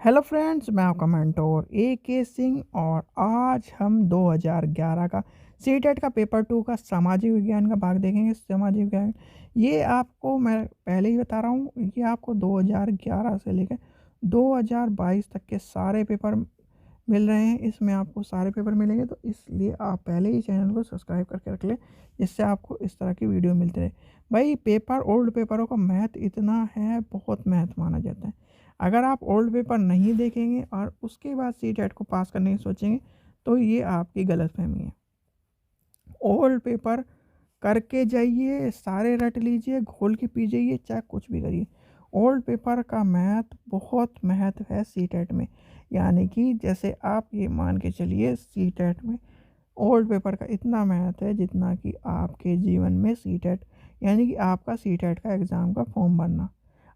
Hello friends, मैं आपका mentor ए के सिंह और आज हम 2011 का सीटेट का पेपर 2 का सामाजिक विज्ञान का भाग देखेंगे। सामाजिक विज्ञान ये आपको मैं पहले ही बता रहा हूँ, ये आपको 2011 से लेकर 2022 तक के सारे पेपर मिल रहे हैं। इसमें आपको सारे पेपर मिलेंगे, तो इसलिए आप पहले ही चैनल को सब्सक्राइब करके रख लें, जिससे आपको इस तरह की वीडियो मिलती रहे। भाई पेपर ओल्ड पेपरों का महत्व इतना है, बहुत महत्व माना जाता है। अगर आप ओल्ड पेपर नहीं देखेंगे और उसके बाद सीटेट को पास करने की सोचेंगे, तो ये आपकी गलतफहमी है। ओल्ड पेपर करके जाइए, सारे रट लीजिए, घोल के पी जाइए, चाहे कुछ भी करिए। ओल्ड पेपर का महत्व, बहुत महत्व है सीटेट में। यानी कि जैसे आप ये मान के चलिए, सीटेट में ओल्ड पेपर का इतना महत्व है जितना कि आपके जीवन में सीटेट, यानी कि आपका सीटेट का एग्ज़ाम का फॉर्म भरना।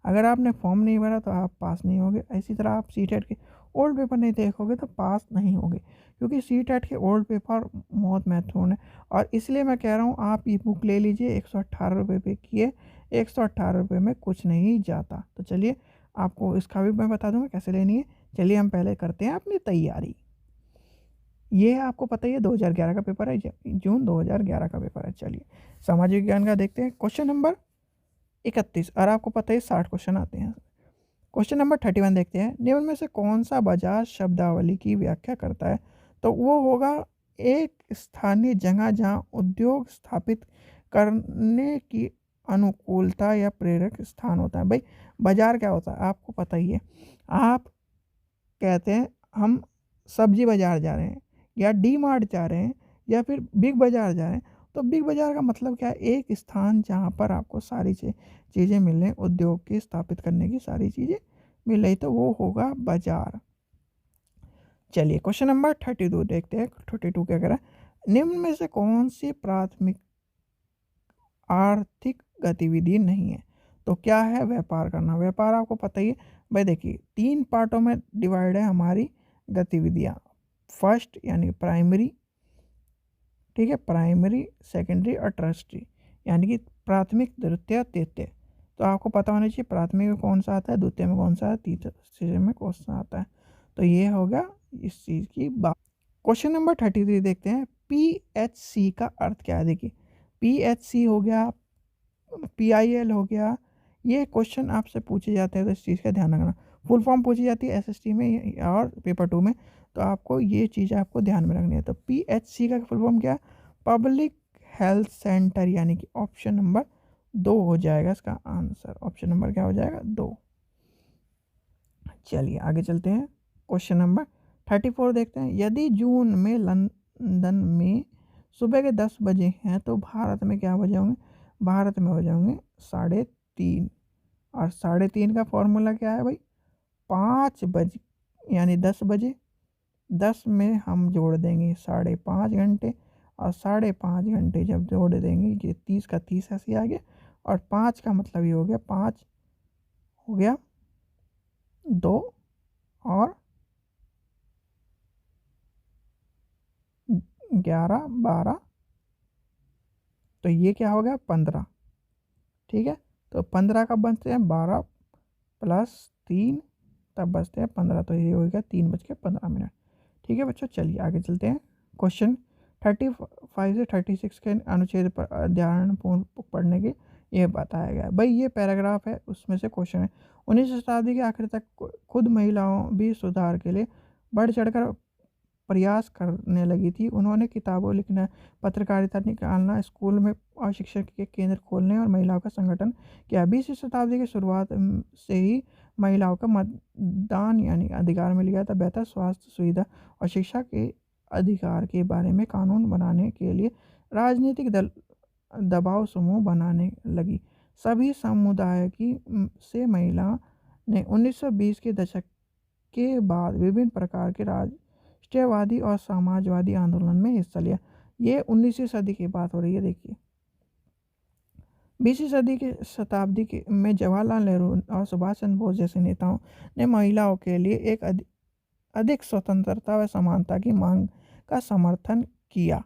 अगर आपने फॉर्म नहीं भरा तो आप पास नहीं होगे। इसी तरह आप सीटेट के ओल्ड पेपर नहीं देखोगे तो पास नहीं होगे, क्योंकि सीटेट के ओल्ड पेपर बहुत महत्वपूर्ण है। और इसलिए मैं कह रहा हूँ, आप ई बुक ले लीजिए, 118 रुपये पे किए, 118 रुपये में कुछ नहीं जाता। तो चलिए, आपको इसका भी मैं बता दूँगा कैसे लेनी है। चलिए हम पहले करते हैं अपनी तैयारी। ये आपको पता ही है, 2011 का पेपर है, जून 2011 का पेपर है। चलिए सामाजिक विज्ञान का देखते हैं। क्वेश्चन नंबर 31, और आपको पता है 60 क्वेश्चन आते हैं। क्वेश्चन नंबर 31 देखते हैं। निम्न में से कौन सा बाजार शब्दावली की व्याख्या करता है? तो वो होगा एक स्थानीय जगह जहाँ उद्योग स्थापित करने की अनुकूलता या प्रेरक स्थान होता है। भाई बाजार क्या होता है आपको पता ही है। आप कहते हैं हम सब्जी बाजार जा रहे हैं, या डी मार्ट जा रहे हैं, या फिर बिग बाजार जा रहे हैं। तो बिग बाजार का मतलब क्या है? एक स्थान जहाँ पर आपको सारी चीज़ें मिल रही, उद्योग की स्थापित करने की सारी चीज़ें मिल रही, तो वो होगा बाजार। चलिए क्वेश्चन नंबर 32 देखते हैं। 32 क्या कह रहा है? निम्न में से कौन सी प्राथमिक आर्थिक गतिविधि नहीं है? तो क्या है? व्यापार करना। व्यापार आपको पता ही है। भाई देखिए, 3 पार्टों में डिवाइड है हमारी गतिविधियाँ। फर्स्ट यानी प्राइमरी, ठीक है, प्राइमरी, सेकेंडरी और टर्शरी, यानी कि प्राथमिक, द्वितीय, तृतीय। तो आपको पता होना चाहिए प्राथमिक में कौन सा आता है, द्वितीय में कौन सा है, तीसरे में कौन सा आता है। तो ये होगा इस चीज़ की बात। क्वेश्चन नंबर 33 देखते हैं। PHC का अर्थ क्या है? देखिए, PHC हो गया, PIL हो गया। ये क्वेश्चन आपसे पूछे जाते हैं, तो इस चीज़ का ध्यान रखना। फुल फॉर्म पूछी जाती है SST में और पेपर 2 में, तो आपको ये चीज़ आपको ध्यान में रखनी है। तो PHC का फुल फॉर्म क्या है? पब्लिक हेल्थ सेंटर, यानी कि ऑप्शन नंबर 2 हो जाएगा इसका आंसर। ऑप्शन नंबर क्या हो जाएगा? 2। चलिए आगे चलते हैं। क्वेश्चन नंबर 34 देखते हैं। यदि जून में लंदन में सुबह के 10 बजे हैं, तो भारत में क्या बजे होंगे? भारत में हो जाएंगे 3:30। और 3:30 का फॉर्मूला क्या है भाई? 5 बजे, यानी 10 बजे। 10 में हम जोड़ देंगे 5.5 घंटे, और 5.5 घंटे जब जोड़ देंगे, ये 30 का 30 ऐसे आ गया। और 5 का मतलब ये हो गया, 5 हो गया 2, और 11, 12, तो ये क्या हो गया? 15। ठीक है, तो 15 कब बचते हैं? 12 प्लस 3, तब बचते हैं 15। तो ये हो गया 3:15। ठीक है बच्चों, चलिए आगे चलते हैं। क्वेश्चन 35 से 36 के अनुच्छेद पर ध्यानपूर्ण पढ़ने के ये बताया गया है। भाई ये पैराग्राफ है, उसमें से क्वेश्चन है। 19वीं शताब्दी के आखिर तक खुद महिलाओं भी सुधार के लिए बढ़ चढ़कर प्रयास करने लगी थी। उन्होंने किताबों लिखना, पत्रकारिता निकालना, स्कूल में और शिक्षक के केंद्र खोलने और महिलाओं का संगठन किया। 20वीं शताब्दी की शुरुआत से ही महिलाओं का मतदान यानी अधिकार मिल गया था। बेहतर स्वास्थ्य सुविधा और शिक्षा के अधिकार के बारे में कानून बनाने के लिए राजनीतिक दल दबाव समूह बनाने लगी। सभी समुदाय की से महिला ने 1920 के दशक के बाद विभिन्न प्रकार के राष्ट्रवादी और समाजवादी आंदोलन में हिस्सा लिया। ये 19वीं सदी की बात हो रही है। देखिए, 20वीं सदी के शताब्दी के में जवाहरलाल नेहरू और सुभाष चंद्र बोस जैसे नेताओं ने महिलाओं के लिए एक अधिक स्वतंत्रता व समानता की मांग का समर्थन किया।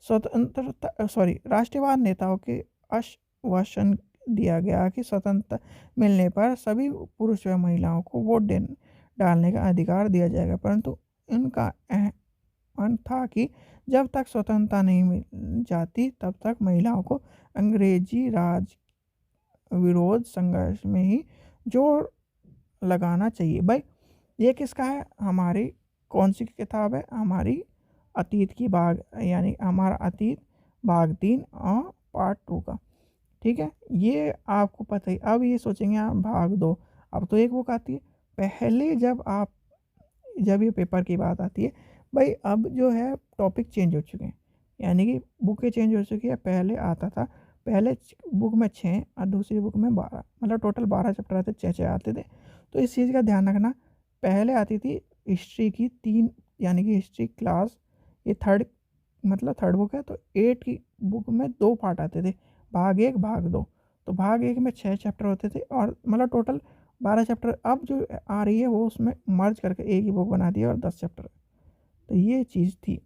राष्ट्रवाद नेताओं के आश्वासन दिया गया कि स्वतंत्रता मिलने पर सभी पुरुष व महिलाओं को वोट डालने का अधिकार दिया जाएगा, परंतु इनका अंत था कि जब तक स्वतंत्रता नहीं मिल जाती तब तक महिलाओं को अंग्रेजी राज विरोध संघर्ष में ही जोर लगाना चाहिए। भाई ये किसका है? हमारी कौन सी किताब है? हमारी अतीत की भाग, यानी हमारा अतीत भाग 3 और पार्ट 2 का। ठीक है, ये आपको पता ही। अब ये सोचेंगे आप भाग 2, अब तो एक बुक आती है। पहले जब ये पेपर की बात आती है भाई, अब जो है टॉपिक चेंज हो चुके हैं, यानी कि बुकें चेंज हो चुकी है। पहले आता था, पहले बुक में 6 और दूसरी बुक में 12, मतलब टोटल 12 चैप्टर आते, 6 आते थे। तो इस चीज़ का ध्यान रखना। पहले आती थी हिस्ट्री की 3, यानी कि हिस्ट्री क्लास, ये थर्ड, मतलब थर्ड बुक है, तो 8 की बुक में 2 पार्ट आते थे, भाग 1 भाग 2। तो भाग 1 में 6 चैप्टर होते थे, और मतलब टोटल 12 चैप्टर। अब जो आ रही है वो उसमें मर्ज करके एक ही बुक बना दी है और 10 चैप्टर। तो ये चीज़ थी।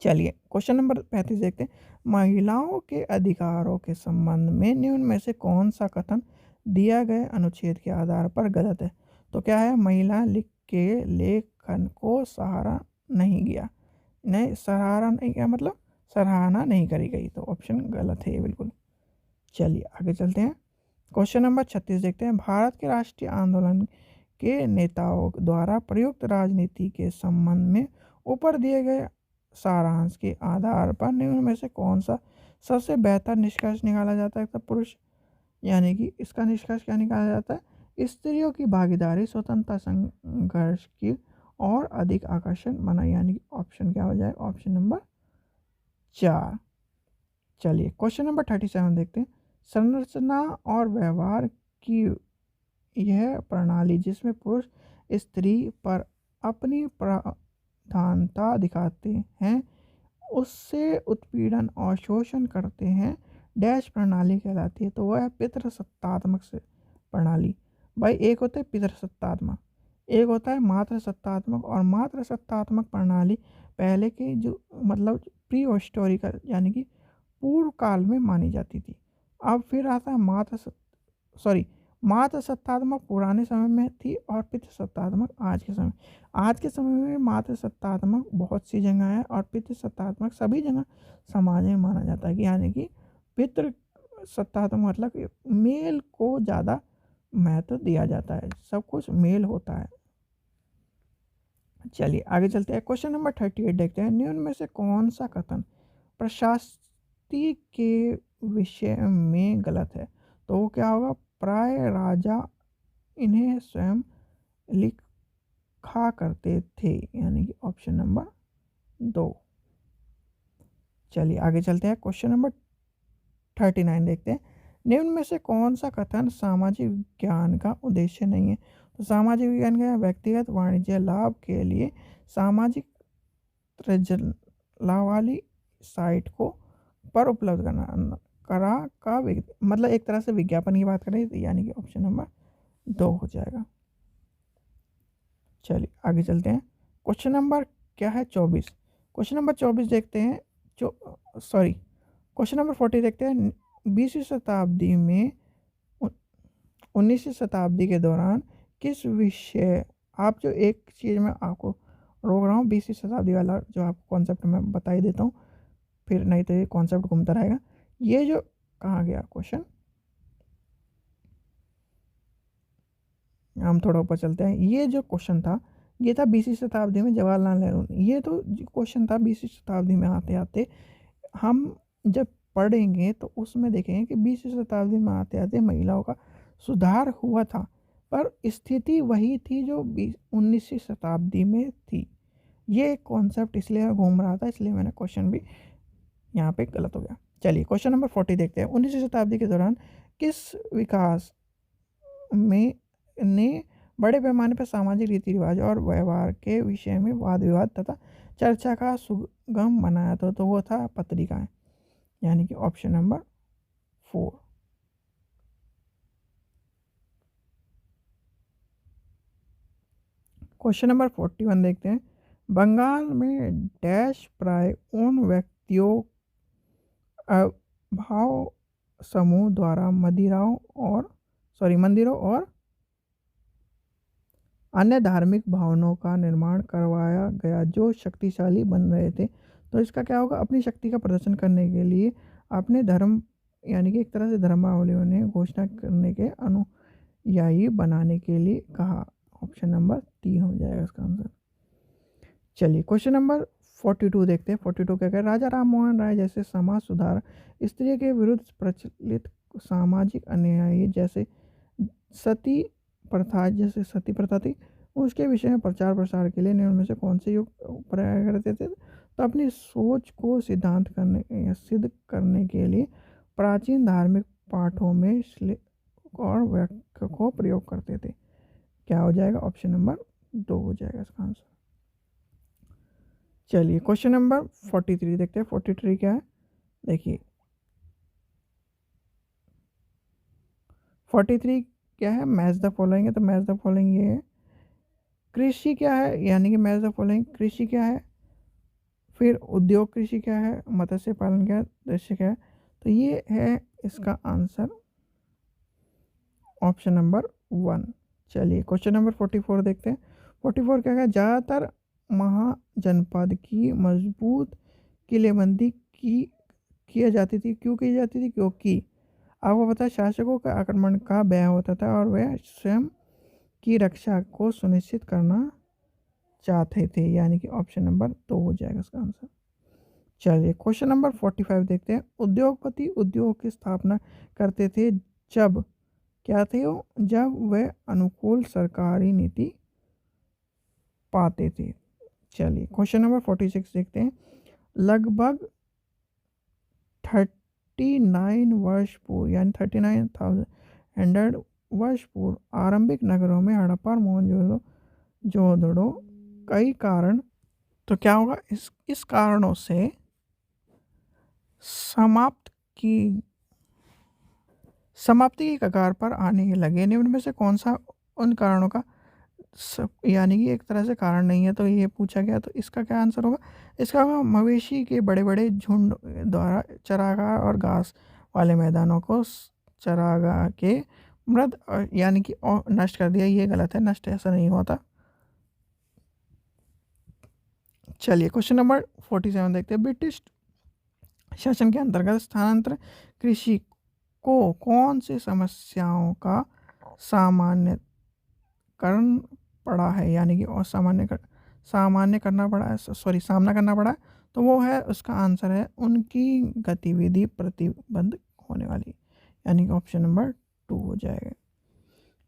चलिए क्वेश्चन नंबर 35 देखते हैं। महिलाओं के अधिकारों के संबंध में निम्न में से कौन सा कथन दिया गए अनुच्छेद के आधार पर गलत है? तो क्या है? महिला लिख के लेखन को सहारा नहीं गया, नहीं सराहना नहीं किया, मतलब सराहना नहीं करी गई। तो ऑप्शन गलत है ये बिल्कुल। चलिए आगे चलते हैं। क्वेश्चन नंबर 36 देखते हैं। भारत के राष्ट्रीय आंदोलन के नेताओं द्वारा प्रयुक्त राजनीति के संबंध में ऊपर दिए गए सारांश के आधार पर निम्न में से कौन सा सबसे बेहतर निष्कर्ष निकाला जाता है? तब पुरुष, यानी कि इसका निष्कर्ष क्या निकाला जाता है? स्त्रियों की भागीदारी स्वतंत्रता संघर्ष की और अधिक आकर्षण बना, यानी कि ऑप्शन क्या हो जाएगा? Option number 4। चलिए क्वेश्चन नंबर 37 देखते हैं। संरचना और व्यवहार की यह प्रणाली जिसमें पुरुष स्त्री पर अपनी प्रधानता दिखाते हैं, उससे उत्पीड़न और शोषण करते हैं, डैश प्रणाली कहलाती है? तो वह है पितृसत्तात्मक से प्रणाली। भाई एक होता है पितृसत्तात्मक, एक होता है मातृसत्तात्मक। और मातृसत्तात्मक प्रणाली पहले के जो, मतलब प्री हिस्टोरिकल, यानी कि पूर्व काल में मानी जाती थी। अब फिर आता है मातृसत्तात्मक पुराने समय में थी, और पितृसत्तात्मक आज के समय। आज के समय में मातृसत्तात्मक बहुत सी जगह है, और पितृसत्तात्मक सभी जगह समाज में माना जाता है, कि यानी कि पितृसत्तात्मक मतलब कि मेल को ज़्यादा महत्व दिया जाता है, सब कुछ मेल होता है। चलिए आगे चलते हैं। क्वेश्चन नंबर 38 देखते हैं। निम्न में से कौन सा कथन प्रशास्ति के विषय में गलत है? तो वो क्या होगा? प्राय राजा इन्हें स्वयं लिखा करते थे, यानी कि ऑप्शन नंबर 2। चलिए आगे चलते हैं। क्वेश्चन नंबर 39 देखते हैं। निम्न में से कौन सा कथन सामाजिक विज्ञान का उद्देश्य नहीं है? तो सामाजिक विज्ञान का व्यक्तिगत वाणिज्य लाभ के लिए सामाजिक त्रिज्या वाली साइट को पर उपलब्ध करा का मतलब एक तरह से विज्ञापन की बात करें, यानी कि ऑप्शन नंबर 2 हो जाएगा। चलिए आगे चलते हैं। क्वेश्चन नंबर क्या है? 24। क्वेश्चन नंबर 24 देखते हैं। क्वेश्चन नंबर 40 देखते हैं। 20वीं शताब्दी में 19वीं शताब्दी के दौरान किस विषय, आप जो एक चीज़ में आपको रोक रहा हूँ, 20वीं शताब्दी वाला जो आपको कॉन्सेप्ट मैं बता ही देता हूँ, फिर नहीं तो ये कॉन्सेप्ट घूमता रहेगा। ये जो कहाँ गया क्वेश्चन, हम थोड़ा ऊपर चलते हैं। ये जो क्वेश्चन था, ये था 20वीं शताब्दी में जवाहरलाल नेहरू ने। ये तो क्वेश्चन था 20वीं शताब्दी में आते आते, हम जब पढ़ेंगे तो उसमें देखेंगे कि 20वीं शताब्दी में आते आते महिलाओं का सुधार हुआ था, पर स्थिति वही थी जो 19वीं शताब्दी में थी। ये एक कॉन्सेप्ट इसलिए मैं घूम रहा था, इसलिए मैंने क्वेश्चन भी यहाँ पे गलत हो गया। चलिए क्वेश्चन नंबर 40 देखते हैं। 19वीं शताब्दी के दौरान किस विकास में ने बड़े पैमाने पर सामाजिक रीति रिवाज और व्यवहार के विषय में वाद विवाद तथा चर्चा का सुगम बनाया? तो वो था पत्रिकाएं, यानी कि ऑप्शन नंबर 4। क्वेश्चन नंबर 41 देखते हैं। बंगाल में डैश प्राय उन व्यक्तियों भाव समूह द्वारा मंदिरों और अन्य धार्मिक भावनाओं का निर्माण करवाया गया जो शक्तिशाली बन रहे थे। तो इसका क्या होगा, अपनी शक्ति का प्रदर्शन करने के लिए अपने धर्म यानी कि एक तरह से धर्मावलंबियों ने घोषणा करने के अनुयायी बनाने के लिए कहा। ऑप्शन नंबर 3 हो जाएगा इसका आंसर। चलिए क्वेश्चन नंबर 42 देखते हैं। 42 क्या कह, राजा राम मोहन राय जैसे समाज सुधार स्त्री के विरुद्ध प्रचलित सामाजिक अन्याय जैसे सती प्रथा थी, उसके विषय में प्रचार प्रसार के लिए निम्न में से कौन से युग प्रयास करते थे। तो अपनी सोच को सिद्धांत करने या सिद्ध करने के लिए प्राचीन धार्मिक पाठों में श्लोक और वाक्य को प्रयोग करते थे। क्या हो जाएगा, ऑप्शन नंबर 2 हो जाएगा इसका आंसर। चलिए क्वेश्चन नंबर 43 देखते हैं। 43 क्या है, देखिए 43 क्या है, मैच द फॉलोइंग है। तो मैच द फॉलोइंग ये है, कृषि क्या है, यानी कि मैच द फॉलोइंग कृषि क्या है, फिर उद्योग कृषि क्या है, मत्स्य पालन क्या है, दृश्य क्या है। तो ये है इसका आंसर ऑप्शन नंबर 1। चलिए क्वेश्चन नंबर 44 देखते हैं। 44 क्या है, ज़्यादातर महाजनपद की मजबूत किलेबंदी की किया जाती थी, क्यों की जाती थी, क्योंकि आपको पता है शासकों का आक्रमण का भय होता था और वह स्वयं की रक्षा को सुनिश्चित करना चाहते थे, यानी कि ऑप्शन नंबर 2 हो जाएगा इसका आंसर। चलिए क्वेश्चन नंबर 45 देखते हैं। उद्योगपति उद्योग की स्थापना करते थे जब क्या थे वो, जब वह अनुकूल सरकारी नीति पाते थे। चलिए क्वेश्चन नंबर 46 देखते हैं। लगभग 39 वर्ष पूर्व यानी 39,100 वर्ष पूर्व आरंभिक नगरों में हड़प्पा और मोहनजोदड़ो कई कारण, तो क्या होगा, इस कारणों से समाप्ति की कगार पर आने लगे। निम्न में से कौन सा उन कारणों का यानी कि एक तरह से कारण नहीं है, तो ये पूछा गया। तो इसका क्या आंसर होगा, इसका होगा मवेशी के बड़े बड़े झुंड द्वारा चरागाह और घास वाले मैदानों को चरागाह के मृद यानी कि नष्ट कर दिया। ये गलत है, नष्ट ऐसा नहीं होता। चलिए क्वेश्चन नंबर 47 देखते हैं। ब्रिटिश शासन के अंतर्गत स्थानांतरण कृषि को कौन सी समस्याओं का सामान्यकरण पड़ा है, यानी कि और सामान्य करना पड़ा है, सामना करना पड़ा है। तो वो है, उसका आंसर है उनकी गतिविधि प्रतिबंध होने वाली, यानी कि ऑप्शन नंबर 2 हो जाएगा।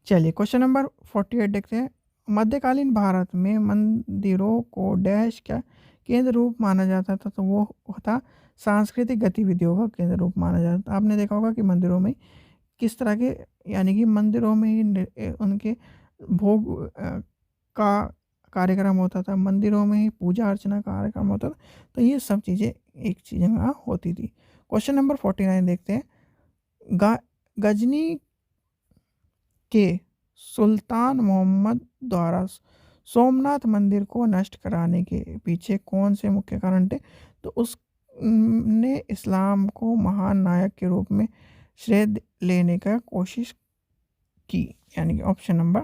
चलिए क्वेश्चन नंबर 48 देखते हैं। मध्यकालीन भारत में मंदिरों को डैश का केंद्र रूप माना जाता था, तो वो होता सांस्कृतिक गतिविधियों का केंद्र रूप माना जाता था। आपने देखा होगा कि मंदिरों में किस तरह के, यानी कि मंदिरों में ही उनके भोग का कार्यक्रम होता था, मंदिरों में ही पूजा अर्चना का कार्यक्रम होता था। तो ये सब चीज़ें एक चीज़ वहाँ होती थी। क्वेश्चन नंबर 49 देखते हैं। गजनी के सुल्तान मोहम्मद द्वारा सोमनाथ मंदिर को नष्ट कराने के पीछे कौन से मुख्य कारण थे। तो उसने इस्लाम को महान नायक के रूप में श्रेय लेने का कोशिश की, यानी कि ऑप्शन नंबर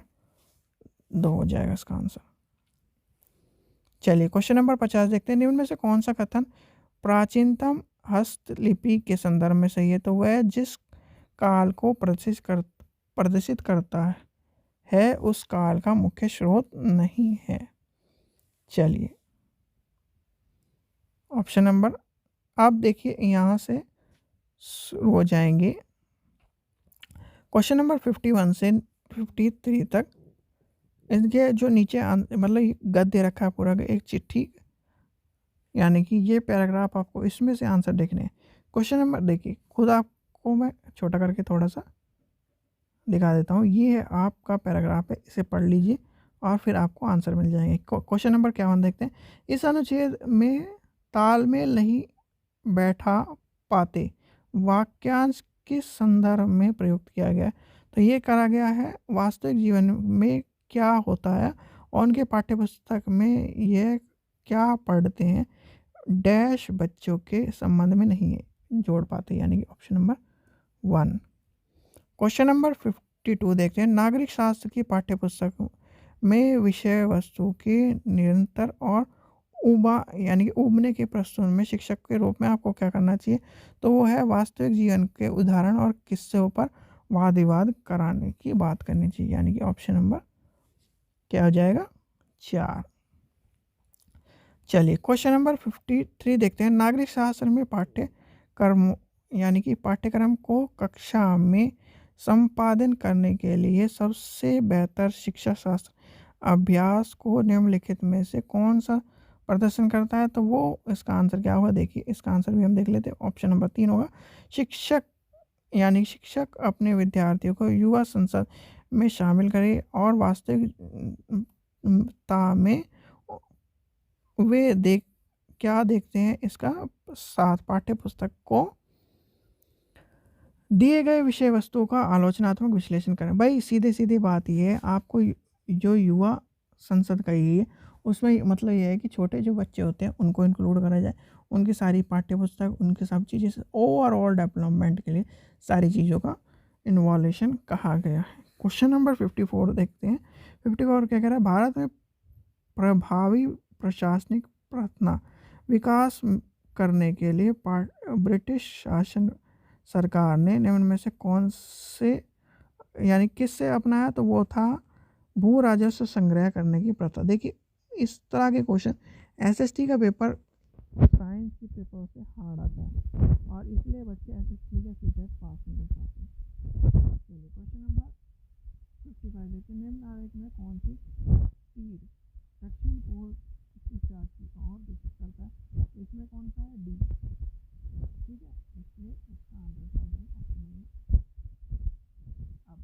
2 हो जाएगा इसका आंसर। चलिए क्वेश्चन नंबर 50 देखते हैं। निम्न में से कौन सा कथन प्राचीनतम हस्तलिपि के संदर्भ में सही है। तो वह जिस काल को प्रदर्शित करता है उस काल का मुख्य स्रोत नहीं है। चलिए ऑप्शन नंबर, आप देखिए यहाँ से शुरू हो जाएंगे। क्वेश्चन नंबर 51 से 53 तक इनके जो नीचे मतलब गद्य रखा है पूरा एक चिट्ठी, यानी कि ये पैराग्राफ आपको इसमें से आंसर देखने हैं। क्वेश्चन नंबर देखिए, खुद आपको मैं छोटा करके थोड़ा सा दिखा देता हूँ। ये है आपका पैराग्राफ है, इसे पढ़ लीजिए और फिर आपको आंसर मिल जाएंगे। क्वेश्चन नंबर 51 देखते हैं। इस अनुच्छेद में तालमेल नहीं बैठा पाते वाक्यांश किस संदर्भ में प्रयुक्त किया गया है। तो ये करा गया है वास्तविक जीवन में क्या होता है और उनके पाठ्यपुस्तक में यह क्या पढ़ते हैं डैश बच्चों के संबंध में नहीं जोड़ पाते, यानी कि ऑप्शन नंबर 1। क्वेश्चन नंबर 52 देखते हैं। नागरिक शास्त्र की पाठ्यपुस्तक में विषय वस्तु के निरंतर और यानी कि उबने के प्रस्तुत में शिक्षक के रूप में आपको क्या करना चाहिए, तो वो है वास्तविक जीवन के उदाहरण और किस्सों पर वाद विवाद कराने की बात करनी चाहिए, यानी कि ऑप्शन नंबर क्या हो जाएगा 4। चलिए क्वेश्चन नंबर 53 देखते हैं। नागरिक शास्त्र में पाठ्यक्रम यानी कि पाठ्यक्रम को कक्षा में संपादन करने के लिए सबसे बेहतर शिक्षा शास्त्र अभ्यास को निम्नलिखित में से कौन सा प्रदर्शन करता है, तो वो इसका आंसर क्या होगा, देखिए इसका आंसर भी हम देख लेते हैं। ऑप्शन नंबर 3 होगा शिक्षक यानी शिक्षक अपने विद्यार्थियों को युवा संसद में शामिल करे और वास्तविकता में वे क्या देखते हैं इसका साथ पाठ्य पुस्तक को दिए गए विषय वस्तुओं का आलोचनात्मक विश्लेषण करें। भाई सीधे सीधी बात ये है, आपको जो युवा संसद का ये उसमें मतलब ये है कि छोटे जो बच्चे होते हैं उनको इंक्लूड करा जाए, उनकी सारी पाठ्य पुस्तक उनकी सब चीज़ें ओवरऑल डेवलपमेंट के लिए सारी चीज़ों का इन्वॉल्यूशन कहा गया है। क्वेश्चन नंबर 54 देखते हैं। 54 क्या कह रहा है, भारत में प्रभावी प्रशासनिक प्रथना विकास करने के लिए ब्रिटिश शासन सरकार ने निम्न में से कौन से यानी किससे अपनाया, तो वो था भू राजस्व संग्रह करने की प्रथा। देखिए इस तरह के क्वेश्चन एसएसटी का पेपर साइंस के पेपर से हार्ड आता है और इसलिए बच्चे एसएसटी का सीटेट पास नहीं कर पाते। चलिए क्वेश्चन नंबर 55 देखते हैं। निम्नलिखित में कौन सी तीर दक्षिण पूर्व दिशा की ओर दिशा करता है, इसमें कौन सा है, डी। ठीक है, इसलिए इसका आंसर क्या है ऑप्शन नंबर। अब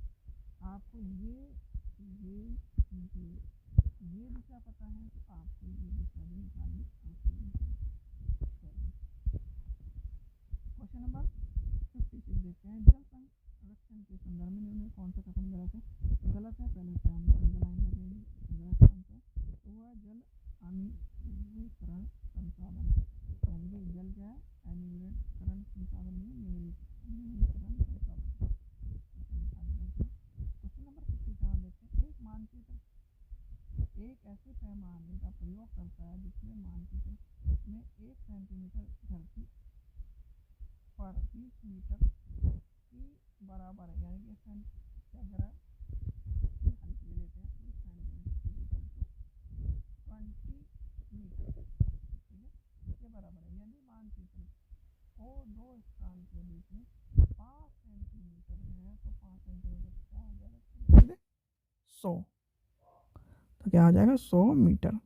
आपको ये दिशा पता है तो आपको ये दिशा भी निकालनी आती है। क्वेश्चन नंबर 56 देखते हैं। जल संरक्षण के संदर्भ में इनमें कौन सा कथन गलत है, गलत है, पहले से हम अंडरलाइन लगेंगे। गलत आंसर तो वह जल अनिवीकरण संसाधन, यानी कि जल क्या है, अनिवीकरण संसाधन नहीं, निवीकरण संसाधन। क्वेश्चन नंबर 57 देखते हैं। एक मानचित्र एक ऐसे पैमाने का प्रयोग करता है जिसमें मानचित्र में 1 सेंटीमीटर धरती पर 20 मीटर की बराबर है, यानी कि क्या कह रहा है, ले लेते हैं 1 सेंटीमीटर 20 मीटर, ठीक है, इसके बराबर है। यदि मानचित्र को दो स्थान के बीच में 5 सेंटीमीटर है तो 5 सेंटीमीटर क्या हो जाएगा, 100, तो क्या हो जाएगा 100 मीटर।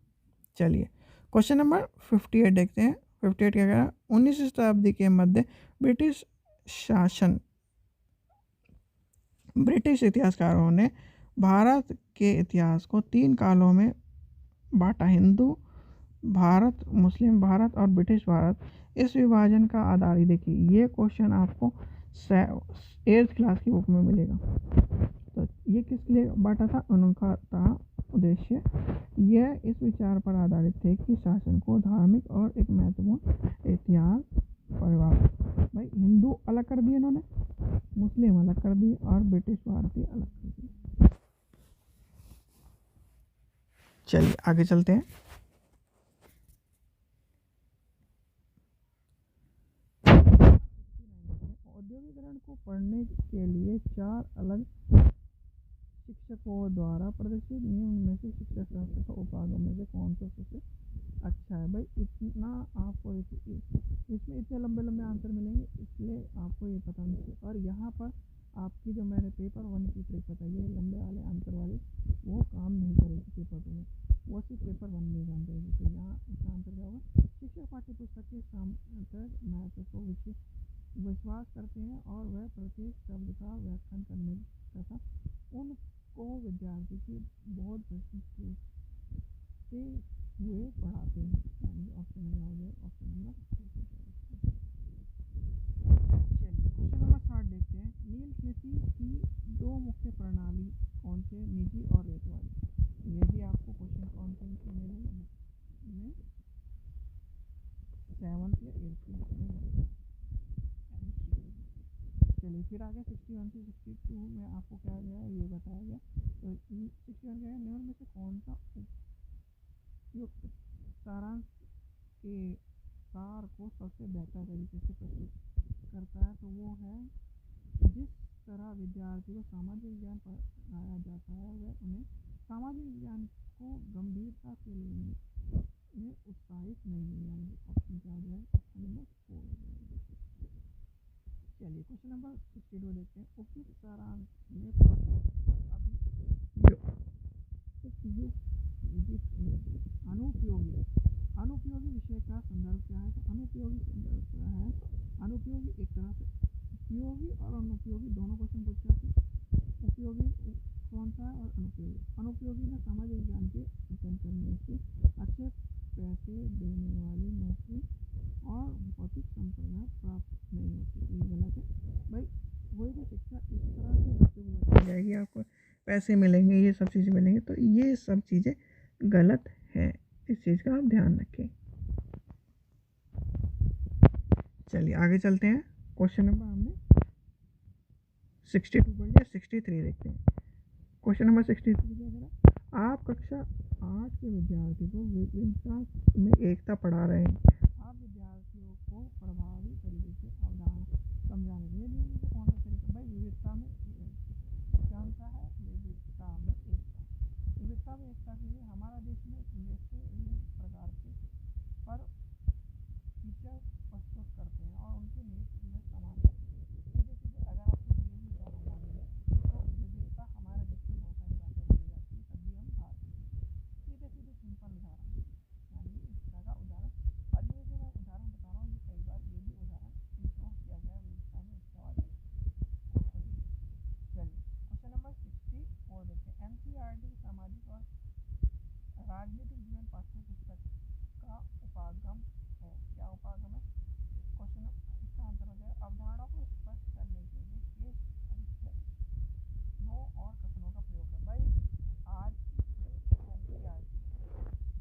चलिए क्वेश्चन नंबर 58 देखते हैं। 58 क्या कह रहा है, 19वीं शताब्दी के मध्य ब्रिटिश इतिहासकारों ने भारत के इतिहास को 3 कालों में बांटा, हिंदू भारत, मुस्लिम भारत और ब्रिटिश भारत। इस विभाजन का आधार ही देखिए, ये क्वेश्चन आपको 8th क्लास की बुक में मिलेगा। तो ये किस लिए बांटा था, उनका था उद्देश्य यह इस विचार पर आधारित थे कि शासन को धार्मिक और एक महत्वपूर्ण इतिहास परिवार। भाई हिंदू अलग कर दिए इन्होंने, मुस्लिम अलग कर दिए और ब्रिटिश भारतीय अलग कर दिए। चलिए आगे चलते हैं। औद्योगिकरण को पढ़ने के लिए 4 अलग शिक्षकों द्वारा प्रदर्शित नियम में से शिक्षा शास्त्र का उपागम में से कौन सा सबसे अच्छा है। भाई इतना आपको इसमें इतने लंबे लंबे आंसर मिलेंगे, इसलिए आपको ये पता नहीं चाहिए। और यहाँ पर आपकी जो मैंने पेपर 1 की ट्रिक बताई है, लंबे वाले आंसर वाले, वो काम नहीं करेगी पेपर 2 में, वो सिर्फ पेपर 1 में काम करेगी। तो यहाँ इसका आंसर क्या होगा, शिक्षक पाठ्य पुस्तक के सामंतक महत्व को विश्वास करते हैं और वह प्रत्येक शब्द का व्याख्यान करने तथा उनको विद्यार्थी की बहुत प्रश्न हुए पढ़ाते हैं, यानी ऑप्शन में हो गया ऑप्शन नंबर। चलिए क्वेश्चन नंबर 60 देखते हैं। नील खेती की 2 मुख्य प्रणाली कौन से, निजी और रेत वाली। ये भी आपको क्वेश्चन कौन से मिलेगा में 7th या 8th में। चलिए चलिए फिर आगे 61 से 62 में आपको क्या गया है ये बताया गया। तो 61 क्या है, निम्न में से कौन सा उपयुक्त सारांश के सार को सबसे बेहतर तरीके से प्रस्तुत करता है। तो वो है, जिस तरह विद्यार्थी को सामाजिक विज्ञान पढ़ाया जाता है वह उन्हें सामाजिक विज्ञान को गंभीरता से लेने में उत्साहित नहीं है। यानी ऑप्शन क्या हो जाएगा, ऑप्शन नंबर 4 हो जाएगा। चलिए क्वेश्चन नंबर 62 देखते हैं। उपयुक्त सारांश में अनुपयोगी अनुपयोगी विषय का संदर्भ क्या है। तो अनुपयोगी संदर्भ क्या है, अनुपयोगी एक तरह से उपयोगी और अनुपयोगी दोनों क्वेश्चन पूछ जाते हैं। उपयोगी कौन सा है और अनुपयोगी में सामाजिक विज्ञान के अध्ययन करने से अच्छे पैसे देने वाली नौकरी और भौतिक संपदा प्राप्त नहीं होती। तो ये गलत है भाई। वही तो शिक्षा इस तरह से बच्चों को बताई जाएगी, आपको पैसे मिलेंगे, ये सब चीज़ें मिलेंगी, तो ये सब चीज़ें गलत है। इस चीज़ का आप ध्यान रखें। चलिए आगे चलते हैं। क्वेश्चन नंबर हमने 62 पढ़ लिया, 63 देखते हैं। क्वेश्चन नंबर 63 क्या करा, आप कक्षा 8 के विद्यार्थी को विभिन्नता में एकता पढ़ा रहे हैं। आप विद्यार्थियों को प्रभावी तरीके से अवधारणा समझाने के लिए कौन सा तरीका, भाई विविधता में कौन सा है, विविधता में एकता। विविधता में एकता के लिए हमारा देश में जैसे प्रकार के पर टीचर प्रस्तुत करते हैं और उनके नेतृत्व में समानता। सीधे सीधे अगर आपको ये भी उदाहरण मांगे तो विविधता हमारे देश में बहुत सारी बातें बोली जाती है, तब भी हम भारतीय सीधे सीधे सिंपल उदाहरण, यानी इस तरह का उदाहरण। और ये जो मैं उदाहरण बता रहा हूँ ये कई बार ये भी उदाहरण इंक्लूड किया गया है विविधता में एकता वाले क्वेश्चन में। चलिए क्वेश्चन नंबर 64 देखते हैं। एनसीईआरटी सामाजिक और राजनीतिक जीवन पाठ्य पुस्तक का उपागम है। क्या उपागम है, क्वेश्चन इसका आंसर हो जाएगा अवधारणा को स्पष्ट करने के लिए केस अधिकरणों और कथनों का प्रयोग है। भाई आज की एनसीईआरटी,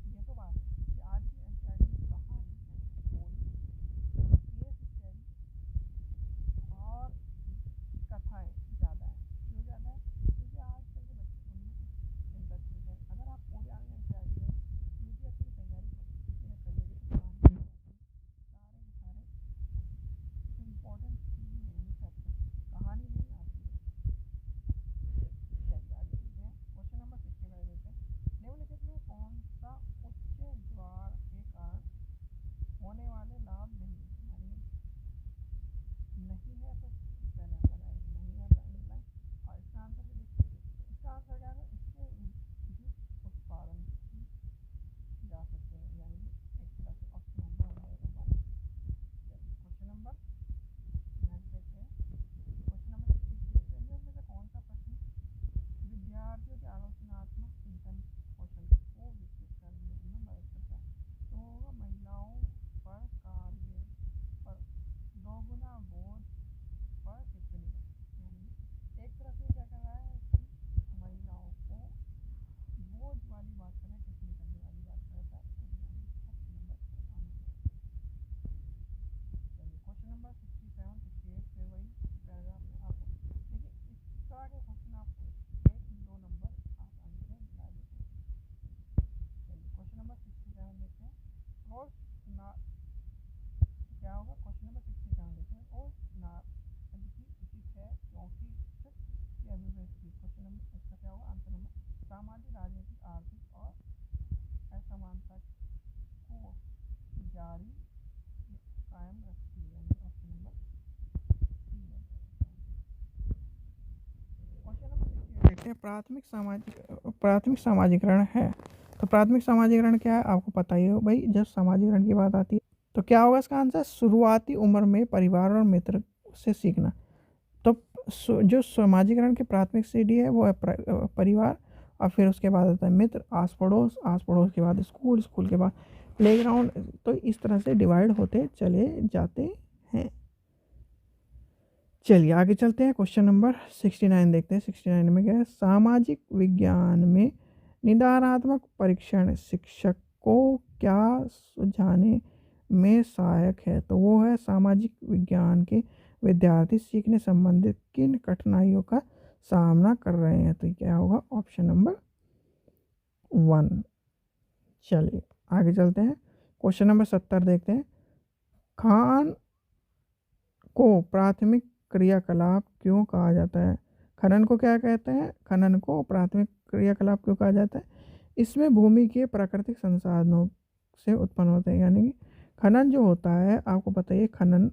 ये तो बात है कि आज की एनसीईआरटी में कहानी, स्टोरी, केस स्टडी और कथाएं ज़्यादा है। क्यों ज़्यादा है, क्योंकि आजकल के बच्चे उनमें इंटरेस्टेड है। अगर आप पूरी आगे एनसीईआरटी है यूपीएससी की तैयारी किसी ने करी होगी तो कहानी सारे के सारे इम्पोर्टेंट चीज़ें हैं, फैक्टर कहानी नहीं आती है। चलिए आगे चलते हैं। क्वेश्चन नंबर 65 देते हैं। निम्नलिखित में कौन सा उच्च द्वार के कारण होने वाले लाभ नहीं है, यानी नहीं है तो पहले हम लगाएंगे नहीं है तो अंडरलाइन, और इसका आंसर भी देखते हैं। इसका आंसर क्या है, इससे विद्युत उत्पादन जा सकते हैं, यानी एक तरह से ऑप्शन नंबर हमारा 1। चलिए क्वेश्चन नंबर नेक्स्ट देखते हैं। क्वेश्चन नंबर 66 में से कौन सा प्रश्न विद्यार्थियों के आलोचनात्मक चिंतन कौशल को विकसित करने में मदद करता है। तो होगा महिलाओं पर कार्य पर दोगुना बोझ पर टिप्पणी, यानी एक तरह से क्या कर रहा है कि महिलाओं को बोझ वाली बात करें, टिप्पणी करने वाली बात करता है। Option number 1। चलिए क्वेश्चन नंबर 67 68 फिर वही पैराग्राफ में आपको देखिए इस तरह के क्वेश्चन आपको 1-2 नंबर आसानी से मिला देते हैं। चलिए क्वेश्चन नंबर 67 देखते हैं। रोज ना क्या होगा, क्वेश्चन नंबर 67 देखते हैं। रोज ना उचित है क्योंकि की अभिव्यक्ति, क्वेश्चन नंबर इसका क्या होगा, आंसर नंबर सामाजिक राजनीतिक आर्थिक और असमानता को जारी कायम रखती है, यानी ऑप्शन नंबर 3 हो जाएगा। क्वेश्चन नंबर 68 देखते हैं। प्राथमिक सामाजिकरण है। तो प्राथमिक सामाजिकरण क्या है आपको पता ही हो भाई। जब सामाजिकरण की बात आती है तो क्या होगा इसका आंसर, शुरुआती उम्र में परिवार और मित्र से सीखना। तो जो सामाजिकरण की प्राथमिक सीढ़ी है वो है परिवार, और फिर उसके बाद आता है मित्र, आस पड़ोस के बाद स्कूल के बाद प्लेग्राउंड। तो इस तरह से डिवाइड होते चले जाते हैं। चलिए आगे चलते हैं। क्वेश्चन नंबर 69 देखते हैं। 69 में क्या है, सामाजिक विज्ञान में निदानात्मक परीक्षण शिक्षक को क्या सुझाने में सहायक है। तो वो है सामाजिक विज्ञान के विद्यार्थी सीखने संबंधित किन कठिनाइयों का सामना कर रहे हैं? तो ये क्या होगा? Option number 1। चलिए आगे चलते हैं। क्वेश्चन नंबर 70 देखते हैं। खान को प्राथमिक क्रियाकलाप क्यों कहा जाता है? खनन को क्या कहते हैं? खनन को प्राथमिक क्रियाकलाप क्यों कहा जाता है? इसमें भूमि के प्राकृतिक संसाधनों से उत्पन्न होते हैं, यानी कि खनन जो होता है, आपको पता ही है खनन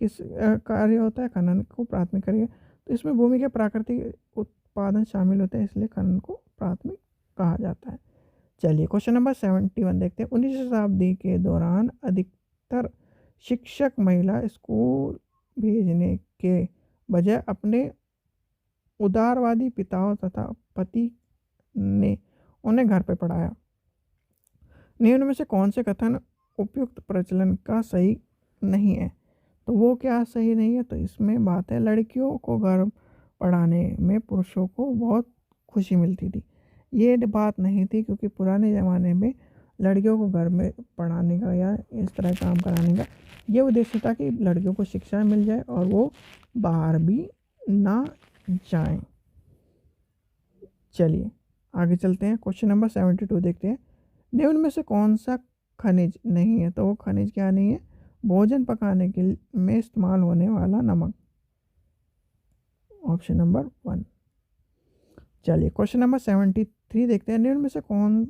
किस कार्य होता है? खनन को प्राथमिक कार्य, तो इसमें भूमि के प्राकृतिक उत्पादन शामिल होते हैं, इसलिए खनन को प्राथमिक कहा जाता है। चलिए क्वेश्चन नंबर 71 देखते हैं। 19वीं शताब्दी के दौरान अधिकतर शिक्षक महिला स्कूल भेजने के बजाय अपने उदारवादी पिताओं तथा पति ने उन्हें घर पर पढ़ाया। निम्न में से कौन से कथन उपयुक्त प्रचलन का सही नहीं है? तो वो क्या सही नहीं है? तो इसमें बात है, लड़कियों को घर पढ़ाने में पुरुषों को बहुत खुशी मिलती थी। ये बात नहीं थी, क्योंकि पुराने ज़माने में लड़कियों को घर में पढ़ाने का या इस तरह काम कराने का ये उद्देश्य था कि लड़कियों को शिक्षा मिल जाए और वो बाहर भी ना जाएं। चलिए आगे चलते हैं। क्वेश्चन नंबर 72 देखते हैं। निम्न में से कौन सा खनिज नहीं है? तो वो खनिज क्या नहीं है? भोजन पकाने के में इस्तेमाल होने वाला नमक, ऑप्शन नंबर 1। चलिए क्वेश्चन नंबर 73 देखते हैं। निम्न में से कौन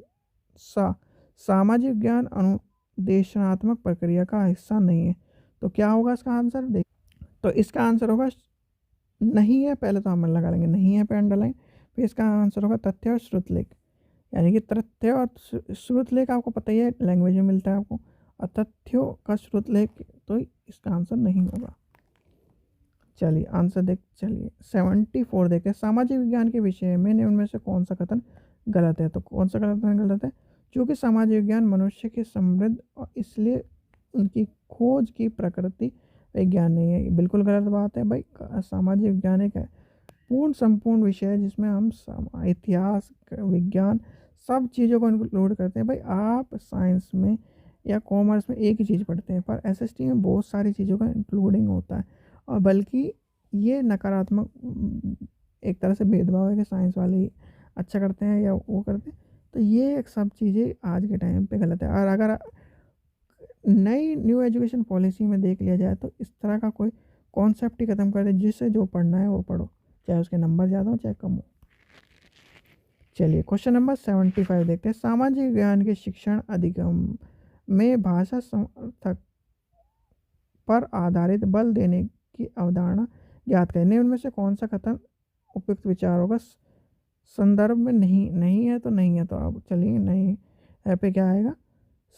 सा सामाजिक विज्ञान अनुदेशनात्मक प्रक्रिया का हिस्सा नहीं है? तो क्या होगा इसका आंसर? देख, तो इसका आंसर होगा नहीं है। पहले तो हम लगा लेंगे नहीं है पे अंडरलाइन, फिर इसका आंसर होगा तथ्य और श्रुतलेख। यानी कि तथ्य और श्रुतलेख आपको पता ही है लैंग्वेज में मिलता है आपको, और तथ्यों का श्रुतलेख, तो इसका आंसर नहीं होगा। चलिए आंसर चलिए 74 देखते हैं। सामाजिक विज्ञान के विषय में निम्न में से कौन सा कथन गलत है? तो कौन सा कथन गलत है? क्योंकि सामाजिक विज्ञान मनुष्य के समृद्ध और इसलिए उनकी खोज की प्रकृति विज्ञान नहीं है। बिल्कुल गलत बात है भाई। सामाजिक विज्ञान एक पूर्ण संपूर्ण विषय है जिसमें हम इतिहास, विज्ञान, सब चीज़ों को इंक्लूड करते हैं। भाई आप साइंस में या कॉमर्स में एक ही चीज़ पढ़ते हैं, पर एसएसटी में बहुत सारी चीज़ों का इंक्लूडिंग होता है, और बल्कि ये नकारात्मक एक तरह से भेदभाव है कि साइंस वाले ही अच्छा करते हैं या वो करते हैं। तो ये एक सब चीज़ें आज के टाइम पे गलत है। और अगर नई न्यू एजुकेशन पॉलिसी में देख लिया जाए तो इस तरह का कोई कॉन्सेप्ट ही खत्म कर दे, जिससे जो पढ़ना है वो पढ़ो, चाहे उसके नंबर ज़्यादा हो चाहे कम हो। चलिए क्वेश्चन नंबर 75 देखते हैं। सामाजिक विज्ञान के शिक्षण अधिगम में भाषा समर्थक पर आधारित बल देने की अवधारणा ज्ञात करें। निम्न में से कौन सा कथन उपयुक्त विचार होगा? संदर्भ में नहीं है तो नहीं है, तो अब चलिए नहीं है पे क्या आएगा?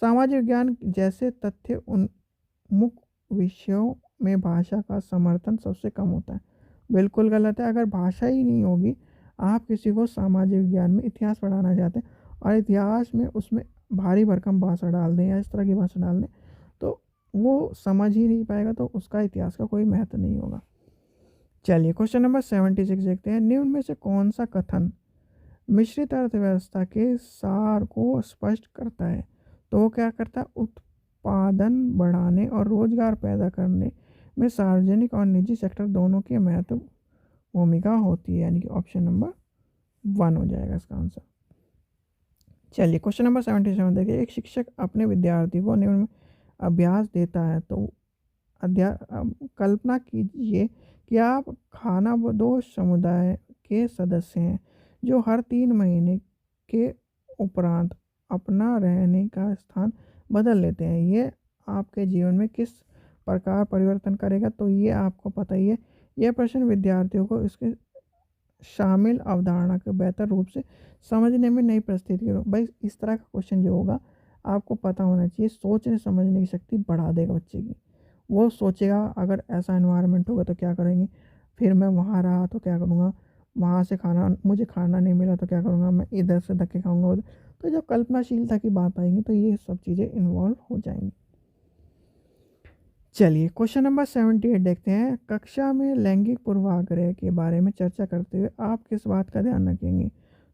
सामाजिक विज्ञान जैसे तथ्य उन्मुख विषयों में भाषा का समर्थन सबसे कम होता है। बिल्कुल गलत है। अगर भाषा ही नहीं होगी, आप किसी को सामाजिक विज्ञान में इतिहास पढ़ाना चाहते हैं और इतिहास में उसमें भारी भरकम भाषा डाल दें या इस तरह की भाषा डाल दें, तो वो समझ ही नहीं पाएगा, तो उसका इतिहास का कोई महत्व नहीं होगा। चलिए क्वेश्चन नंबर 76 देखते हैं। निम्न में से कौन सा कथन मिश्रित अर्थव्यवस्था के सार को स्पष्ट करता है? तो वो क्या करता है? उत्पादन बढ़ाने और रोजगार पैदा करने में सार्वजनिक और निजी सेक्टर दोनों की महत्व भूमिका होती है, यानी कि ऑप्शन नंबर 1 हो जाएगा इसका आंसर। चलिए क्वेश्चन नंबर 77 देखिए। एक शिक्षक अपने विद्यार्थी को निम्न अभ्यास देता है, तो कल्पना कीजिए कि आप खानाबदोश समुदाय के सदस्य हैं जो हर 3 महीने के उपरांत अपना रहने का स्थान बदल लेते हैं। ये आपके जीवन में किस प्रकार परिवर्तन करेगा? तो ये आपको पता ही है। यह प्रश्न विद्यार्थियों को इसके शामिल अवधारणा को बेहतर रूप से समझने में नई परिस्थिति की भाई इस तरह का क्वेश्चन जो होगा आपको पता होना चाहिए, सोचने समझने की शक्ति बढ़ा देगा बच्चे की। वो सोचेगा अगर ऐसा एनवायरनमेंट होगा तो क्या करेंगे, फिर मैं वहाँ रहा तो क्या करूँगा, वहाँ से मुझे खाना नहीं मिला तो क्या करूँगा, मैं इधर से धक्के खाऊंगा उधर। तो जब कल्पनाशीलता की बात आएगी तो ये सब चीज़ें इन्वॉल्व हो जाएंगी। चलिए क्वेश्चन नंबर 78 देखते हैं। कक्षा में लैंगिक पूर्वाग्रह के बारे में चर्चा करते हुए आप किस बात का ध्यान रखेंगे?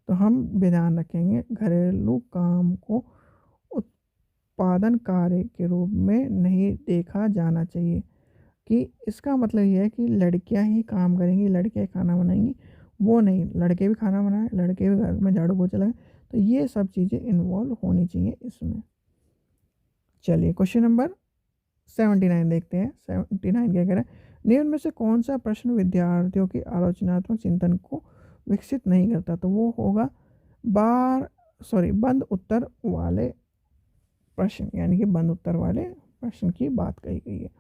तो हम ध्यान रखेंगे घरेलू काम को उत्पादन कार्य के रूप में नहीं देखा जाना चाहिए। कि इसका मतलब ये है कि लड़कियां ही काम करेंगी, लड़कियां खाना बनाएंगी, वो नहीं, लड़के भी खाना बनाएं, लड़के भी घर में झाड़ू पोछा लगाएं। तो ये सब चीज़ें इन्वॉल्व होनी चाहिए इसमें। चलिए क्वेश्चन नंबर 79 देखते हैं। 79 क्या कह रहा है, निम्न में से कौन सा प्रश्न विद्यार्थियों की आलोचनात्मक चिंतन को विकसित नहीं करता? तो वो होगा बंद उत्तर वाले प्रश्न, यानी कि बंद उत्तर वाले प्रश्न की बात कही गई है।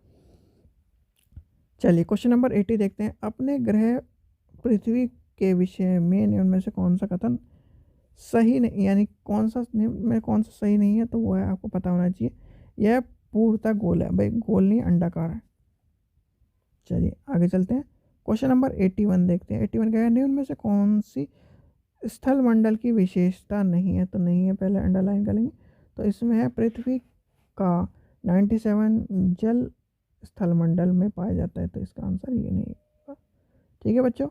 चलिए क्वेश्चन नंबर 80 देखते हैं। अपने ग्रह पृथ्वी के विषय में निम्न में से कौन सा कथन सही नहीं, यानी कौन सा निम्न में कौन सा सही नहीं है? तो वो है, आपको पता होना चाहिए, यह पूर्णतः गोल है। भाई गोल नहीं, अंडाकार है। चलिए आगे चलते हैं। क्वेश्चन नंबर 81 देखते हैं। 81 क्या है, निम्न में से कौन सी स्थल मंडल की विशेषता नहीं है? तो नहीं है, पहले अंडरलाइन करेंगे। तो इसमें है पृथ्वी का 97 जल स्थल मंडल में पाया जाता है, तो इसका आंसर ये नहीं है। ठीक है बच्चों,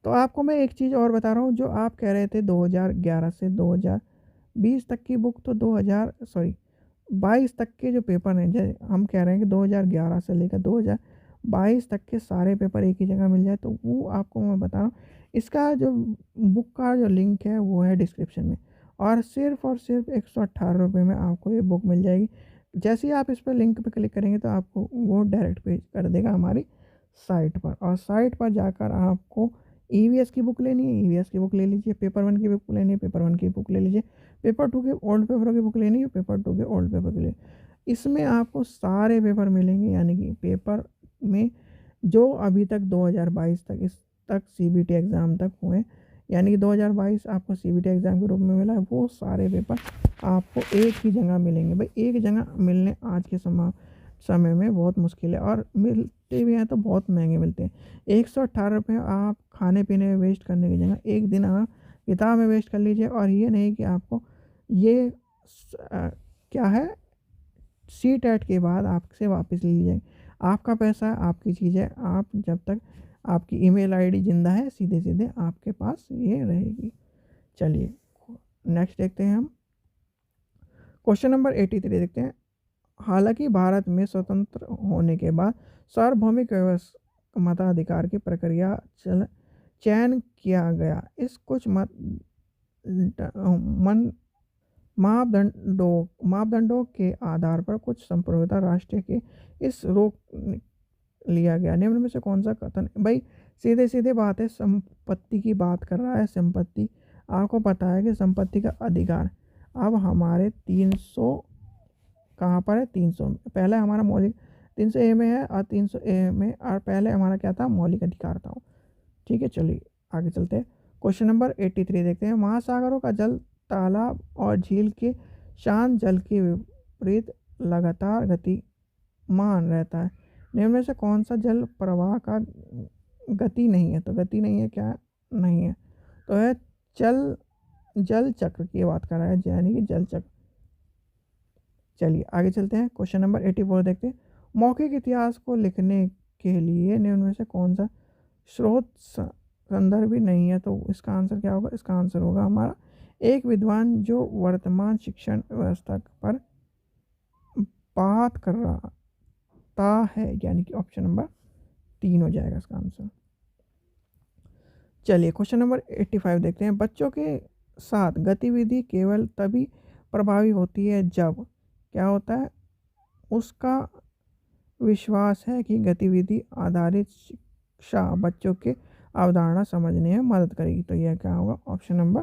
तो आपको मैं एक चीज़ और बता रहा हूँ। जो आप कह रहे थे 2011 से 2020 तक की बुक, तो 22 तक के जो पेपर हैं, जैसे हम कह रहे हैं कि 2011 से लेकर 2022 तक के सारे पेपर एक ही जगह मिल जाए, तो वो आपको मैं बता रहा हूँ। इसका जो बुक का जो लिंक है वो है डिस्क्रिप्शन में, और सिर्फ 118 रुपये में आपको ये बुक मिल जाएगी। जैसे ही आप इस पर लिंक पे क्लिक करेंगे तो आपको वो डायरेक्ट पेज कर देगा हमारी साइट पर, और साइट पर जाकर आपको ईवीएस की बुक लेनी है, ईवीएस की बुक ले लीजिए। पेपर 1 की बुक लेनी है, पेपर 1 की बुक ले लीजिए। पेपर 2 के ओल्ड पेपरों की बुक लेनी है, पेपर 2 के ओल्ड पेपर के लिए। इसमें आपको सारे पेपर मिलेंगे, यानी कि पेपर में जो अभी तक 2022 तक इस तक सीबीटी एग्ज़ाम तक हुए, यानी कि 2022 आपको सीबीटी एग्ज़ाम के रूप में मिला है, वो सारे पेपर आपको एक ही जगह मिलेंगे। भाई एक जगह मिलने आज के समय में बहुत मुश्किल है, और मिलते भी हैं तो बहुत महंगे मिलते हैं। 118 रुपये आप खाने पीने में वेस्ट करने की जगह एक दिन आप किताब में वेस्ट कर लीजिए। और ये नहीं कि आपको ये क्या है, सी-टेट के बाद आपसे वापस ले ली जाएगी। आपका पैसा, आपकी चीज़ है, आप जब तक आपकी ईमेल आईडी ज़िंदा है, सीधे सीधे आपके पास ये रहेगी। चलिए नेक्स्ट देखते हैं हम। क्वेश्चन नंबर 83 देखते हैं। हालांकि भारत में स्वतंत्र होने के बाद सार्वभौमिक मताधिकार की प्रक्रिया चयन किया गया। इस कुछ मन मापदंडों के आधार पर कुछ संप्रभुता राष्ट्र के इस रोक लिया गया। निम्न में से कौन सा कथन, भाई सीधे सीधे बात है, संपत्ति की बात कर रहा है। संपत्ति, आपको पता है कि संपत्ति का अधिकार अब हमारे 300 कहाँ पर है, 300 में। पहले हमारा मौलिक 300 ए में है, और 300 ए में, और पहले हमारा क्या था, मौलिक अधिकार था। ठीक है, चलिए आगे चलते हैं। क्वेश्चन नंबर 83 देखते हैं। महासागरों का जल तालाब और झील के शांत जल के विपरीत लगातार गतिमान रहता है। निम्न में से कौन सा जल प्रवाह का गति नहीं है? तो गति नहीं है, क्या नहीं है? तो है जल चक्र की बात कर रहा है, यानी कि जल चक्र। चलिए आगे चलते हैं। क्वेश्चन नंबर 84 देखते हैं। मौखिक इतिहास को लिखने के लिए निम्न में से कौन सा स्रोत संदर्भ भी नहीं है? तो इसका आंसर क्या होगा? इसका आंसर होगा हमारा एक विद्वान जो वर्तमान शिक्षण व्यवस्था पर बात कर रहा है, यानी कि ऑप्शन नंबर 3 हो जाएगा इसका आंसर। चलिए क्वेश्चन नंबर 85 देखते हैं। बच्चों के साथ गतिविधि केवल तभी प्रभावी होती है जब क्या होता है, उसका विश्वास है कि गतिविधि आधारित शिक्षा बच्चों के अवधारणा समझने में मदद करेगी। तो यह क्या होगा? ऑप्शन नंबर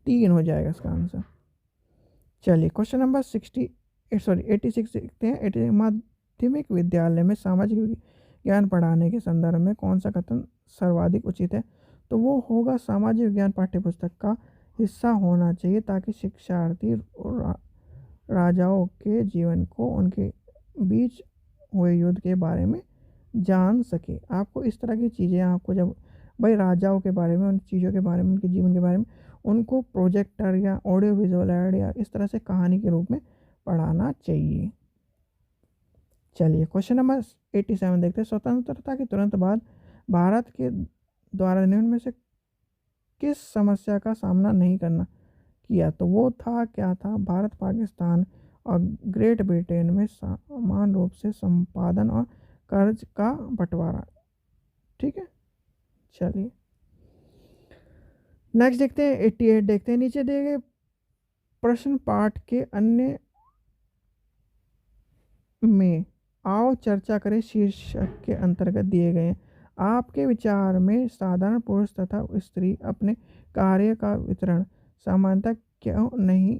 3 हो जाएगा इसका आंसर। चलिए क्वेश्चन नंबर 86 देखते हैं। 86 माध्यमिक विद्यालय में सामाजिक विज्ञान पढ़ाने के संदर्भ में कौन सा कथन सर्वाधिक उचित है? तो वो होगा, सामाजिक विज्ञान पाठ्यपुस्तक का हिस्सा होना चाहिए ताकि शिक्षार्थी राजाओं के जीवन को, उनके बीच हुए युद्ध के बारे में जान सके। आपको इस तरह की चीज़ें, आपको जब भाई राजाओं के बारे में, उन चीज़ों के बारे में, उनके जीवन के बारे में, उनको प्रोजेक्टर या ऑडियो विजुअल ऐड या इस तरह से कहानी के रूप में पढ़ाना चाहिए। चलिए क्वेश्चन नंबर 87 देखते हैं। स्वतंत्रता के तुरंत बाद भारत के द्वारा निम्न में से किस समस्या का सामना नहीं करना किया? तो वो था, क्या था, भारत पाकिस्तान और ग्रेट ब्रिटेन में समान रूप से संपादन और कर्ज का बंटवारा। ठीक है, चलिए नेक्स्ट देखते हैं 88 देखते हैं। नीचे दिए गए प्रश्न पाठ के अन्य में आओ चर्चा करें शीर्षक के अंतर्गत दिए गए हैं। आपके विचार में साधारण पुरुष तथा स्त्री अपने कार्य का वितरण समानता क्यों नहीं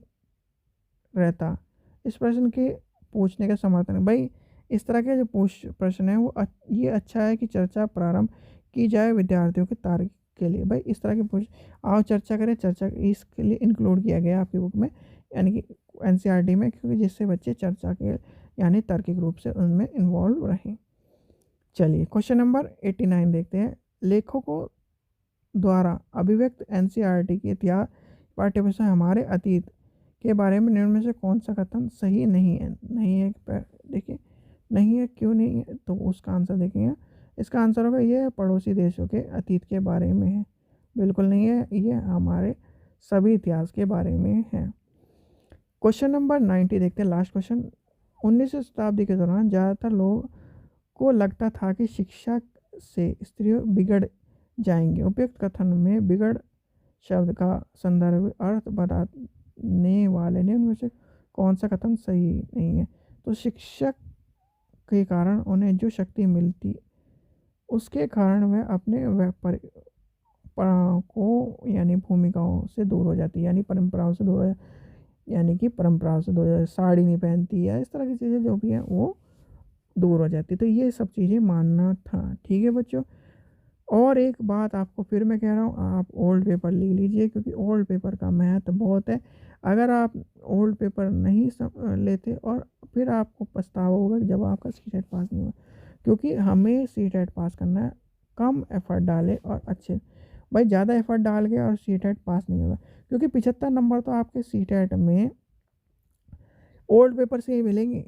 रहता। इस प्रश्न के पूछने का समर्थन भाई, इस तरह के जो प्रश्न है वो ये अच्छा है कि चर्चा प्रारंभ की जाए विद्यार्थियों के तार्किक के लिए। भाई इस तरह के पूछ आओ चर्चा करें, चर्चा इसके लिए इंक्लूड किया गया आपकी बुक में, यानी कि एनसीईआरटी में, क्योंकि जिससे बच्चे चर्चा के यानी तार्किक रूप से उनमें इन्वॉल्व रहें। चलिए क्वेश्चन नंबर 89 देखते हैं। लेखकों द्वारा अभिव्यक्त एनसीईआरटी के इतिहास पाठ्य विषय हमारे अतीत के बारे में निम्न में से कौन सा कथन सही नहीं है। नहीं है देखिए, नहीं है क्यों नहीं है, तो उसका आंसर देखेंगे। इसका आंसर होगा ये पड़ोसी देशों के अतीत के बारे में है। बिल्कुल नहीं है, ये हमारे सभी इतिहास के बारे में है। क्वेश्चन नंबर 90 देखते हैं, लास्ट क्वेश्चन। 19वीं शताब्दी के दौरान ज़्यादातर लोगों को लगता था कि शिक्षा से स्त्रियों बिगड़ जाएंगे। उपयुक्त कथन में बिगड़ शब्द का संदर्भ अर्थ बताने वाले ने उनमें से कौन सा कथन सही नहीं है। तो शिक्षक के कारण उन्हें जो शक्ति मिलती उसके कारण वह अपने परंपराओं को यानी भूमिकाओं से दूर हो जाती है, यानी परंपराओं से दूर हो यानी कि परंपराओं से दूर हो साड़ी नहीं पहनती है, इस तरह की चीज़ें जो भी हैं वो दूर हो जाती। तो ये सब चीज़ें मानना था। ठीक है बच्चों, और एक बात आपको फिर मैं कह रहा हूँ, आप ओल्ड पेपर ले लीजिए, क्योंकि ओल्ड पेपर का महत्व बहुत है। अगर आप ओल्ड पेपर नहीं लेते और फिर आपको पछतावा होगा जब आपका सीटेट पास नहीं हुआ, क्योंकि हमें सीटेट पास करना है। कम एफर्ट डालें और अच्छे, भाई ज़्यादा एफर्ट डाल के और सीटेट पास नहीं होगा, क्योंकि 75 नंबर तो आपके सीटेट में ओल्ड पेपर से ही मिलेंगे।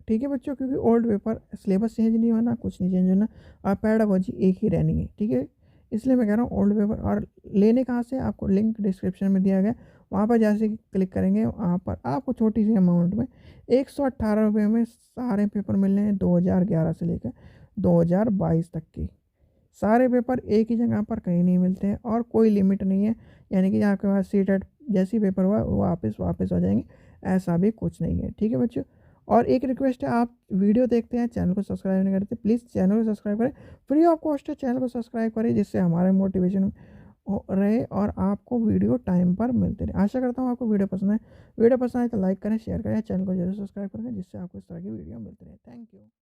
ठीक है बच्चों, क्योंकि ओल्ड पेपर सिलेबस चेंज नहीं होना, कुछ नहीं चेंज होना, और पैडागोजी एक ही रहनी है। ठीक है, इसलिए मैं कह रहा हूँ ओल्ड पेपर। और लेने कहाँ से, आपको लिंक डिस्क्रिप्शन में दिया गया, वहाँ पर जैसे क्लिक करेंगे वहाँ पर आपको छोटी सी अमाउंट में 118 रुपये में सारे पेपर मिल रहे हैं 2011 से लेकर 2022 तक के। सारे पेपर एक ही जगह पर कहीं नहीं मिलते हैं और कोई लिमिट नहीं है, यानी कि आपके पास सीटेट जैसी पेपर हुआ वो वापस हो जाएंगे, ऐसा भी कुछ नहीं है। ठीक है बच्चों, और एक रिक्वेस्ट है, आप वीडियो देखते हैं चैनल को सब्सक्राइब नहीं करते, प्लीज़ चैनल को सब्सक्राइब करें, फ्री ऑफ कॉस्ट है, चैनल को सब्सक्राइब करें, जिससे हमारे मोटिवेशन रहे और आपको वीडियो टाइम पर मिलते रहे। आशा करता हूँ आपको वीडियो पसंद है। वीडियो पसंद आए तो लाइक करें, शेयर करें, चैनल को जरूर सब्सक्राइब करें, जिससे आपको इस तरह की वीडियो मिलती रहे। Thank you.